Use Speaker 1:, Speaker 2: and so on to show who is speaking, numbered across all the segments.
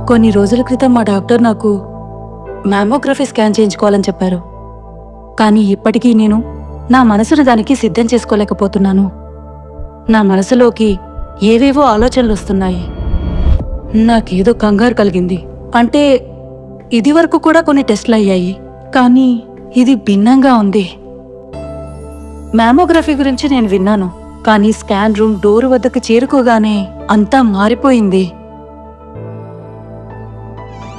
Speaker 1: కొన్ని రోజుల క్రితం మా డాక్టర్ నాకు మ్యామోగ్రఫీ స్కాన్ చేయించుకోవాలని చెప్పారు. కానీ ఇప్పటికీ నేను నా మనసును దానికి సిద్ధం చేసుకోలేకపోతున్నాను. నా మనసులోకి ఏవేవో ఆలోచనలు వస్తున్నాయి. నాకేదో కంగారు కలిగింది. అంటే ఇదివరకు కూడా కొన్ని టెస్టులు అయ్యాయి, కానీ ఇది భిన్నంగా ఉంది. మ్యామోగ్రఫీ గురించి నేను విన్నాను, కానీ స్కాన్ రూమ్ డోర్ వద్దకు చేరుకోగానే అంతా మారిపోయింది.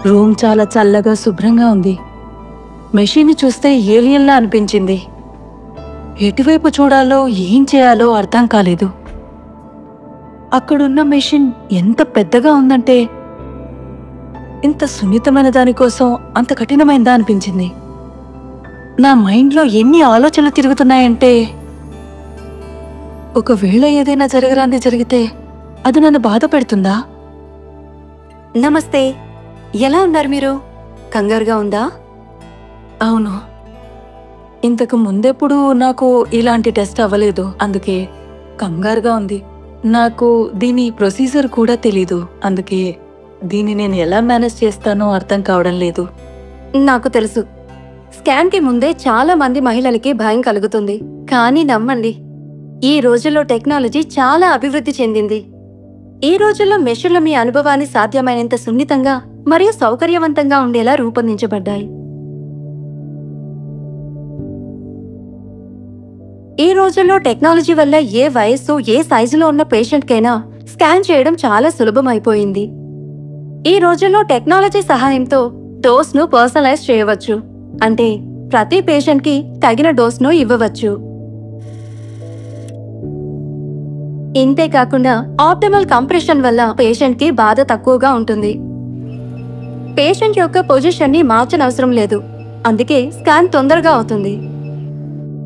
Speaker 1: రూమ్ చాలా చల్లగా శుభ్రంగా ఉంది. మెషిన్ని చూస్తే ఏలియన్లా అనిపించింది. ఎటువైపు చూడాలో ఏం చేయాలో అర్థం కాలేదు. అక్కడున్న మెషిన్ ఎంత పెద్దగా ఉందంటే ఇంత సున్నితమైన దానికోసం అంత కఠినమైందా అనిపించింది. నా మైండ్లో ఎన్ని ఆలోచనలు తిరుగుతున్నాయంటే ఒకవేళ ఏదైనా జరగరాంది జరిగితే అది నన్ను బాధ పెడుతుందా?
Speaker 2: నమస్తే, ఎలా ఉన్నారు మీరు? కంగారుగా ఉందా?
Speaker 1: అవును, ఇంతకు ముందెప్పుడు నాకు ఇలాంటి టెస్ట్ అవ్వలేదు, అందుకే కంగారుగా ఉంది. నాకు దీని ప్రొసీజర్ కూడా తెలీదు, అందుకే దీన్ని నేను ఎలా మేనేజ్ చేస్తానో అర్థం కావడం లేదు.
Speaker 2: నాకు తెలుసు, స్కాన్కి ముందే చాలా మంది మహిళలకి భయం కలుగుతుంది. కానీ నమ్మండి, ఈ రోజుల్లో టెక్నాలజీ చాలా అభివృద్ధి చెందింది. ఈ రోజుల్లో మెషిన్లు మీ అనుభవాన్ని సాధ్యమైనంత సున్నితంగా మరియు సౌకర్యవంతంగా ఉండేలా రూపొందించబడ్డాయి. ఈ రోజుల్లో టెక్నాలజీ వల్ల ఏ వయస్సు, ఏ సైజులో ఉన్న పేషెంట్కైనా స్కాన్ చేయడం చాలా సులభమైపోయింది. ఈ రోజుల్లో టెక్నాలజీ సహాయంతో డోస్ను పర్సనలైజ్ చేయవచ్చు. అంటే ప్రతి పేషెంట్కి తగిన డోస్ను ఇవ్వవచ్చు. ఇంతే కాకుండా ఆప్టిమల్ కంప్రెషన్ వల్ల పేషెంట్కి బాధ తక్కువగా ఉంటుంది. పేషెంట్ యొక్క పొజిషన్ని మార్చనవసరం లేదు, అందుకే స్కాన్ తొందరగా అవుతుంది.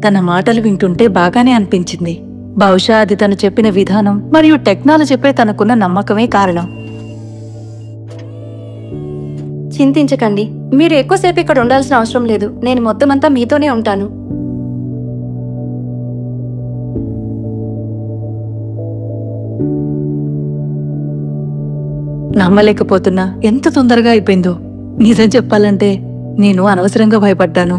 Speaker 1: తన మాటలు వింటుంటే బాగానే అనిపించింది. బహుశా అది తను చెప్పిన విధానం మరియు టెక్నాలజీపై తనకున్న నమ్మకమే కారణం.
Speaker 2: చింతించకండి, మీరు ఎక్కువసేపు ఇక్కడ ఉండాల్సిన అవసరం లేదు. నేను మొత్తమంతా మీతోనే ఉంటాను.
Speaker 1: నమ్మలేకపోతున్నా, ఎంత తొందరగా అయిపోయిందో. నిజం చెప్పాలంటే నేను అనవసరంగా భయపడ్డాను.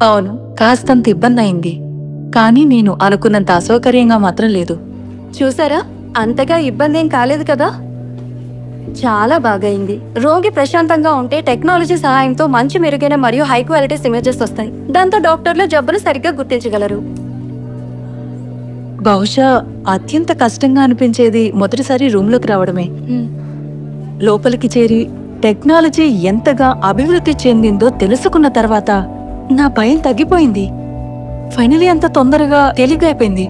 Speaker 1: అవును, కాస్తంత ఇబ్బంది అయింది, కానీ నేను అనుకున్నంత అసౌకర్యంగా మాత్రం లేదు.
Speaker 2: చూసారా, అంతగా ఇబ్బంది ఏం కాలేదు కదా? చాలా బాగైంది. రోగి ప్రశాంతంగా ఉంటే టెక్నాలజీ సహాయంతో మంచి మెరుగైన మరియు హై క్వాలిటీ ఇమేజెస్ వస్తాయి. దాంతో డాక్టర్లు జబ్బును సరిగ్గా గుర్తించగలరు.
Speaker 1: బహుశా అత్యంత కష్టంగా అనిపించేది మొదటిసారి రూమ్లోకి రావడమే. లోపలికి చేరి టెక్నాలజీ ఎంతగా అభివృద్ధి చెందిందో తెలుసుకున్న తర్వాత నా భయం తగ్గిపోయింది. ఫైనలీ అంత తొందరగా తేలికైపోయింది.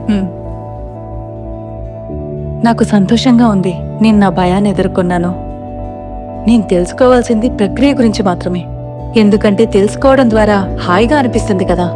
Speaker 1: నాకు సంతోషంగా ఉంది. నేను నా భయాన్ని ఎదుర్కొన్నాను. నేను తెలుసుకోవాల్సింది ప్రక్రియ గురించి మాత్రమే, ఎందుకంటే తెలుసుకోవడం ద్వారా హాయిగా అనిపిస్తుంది కదా.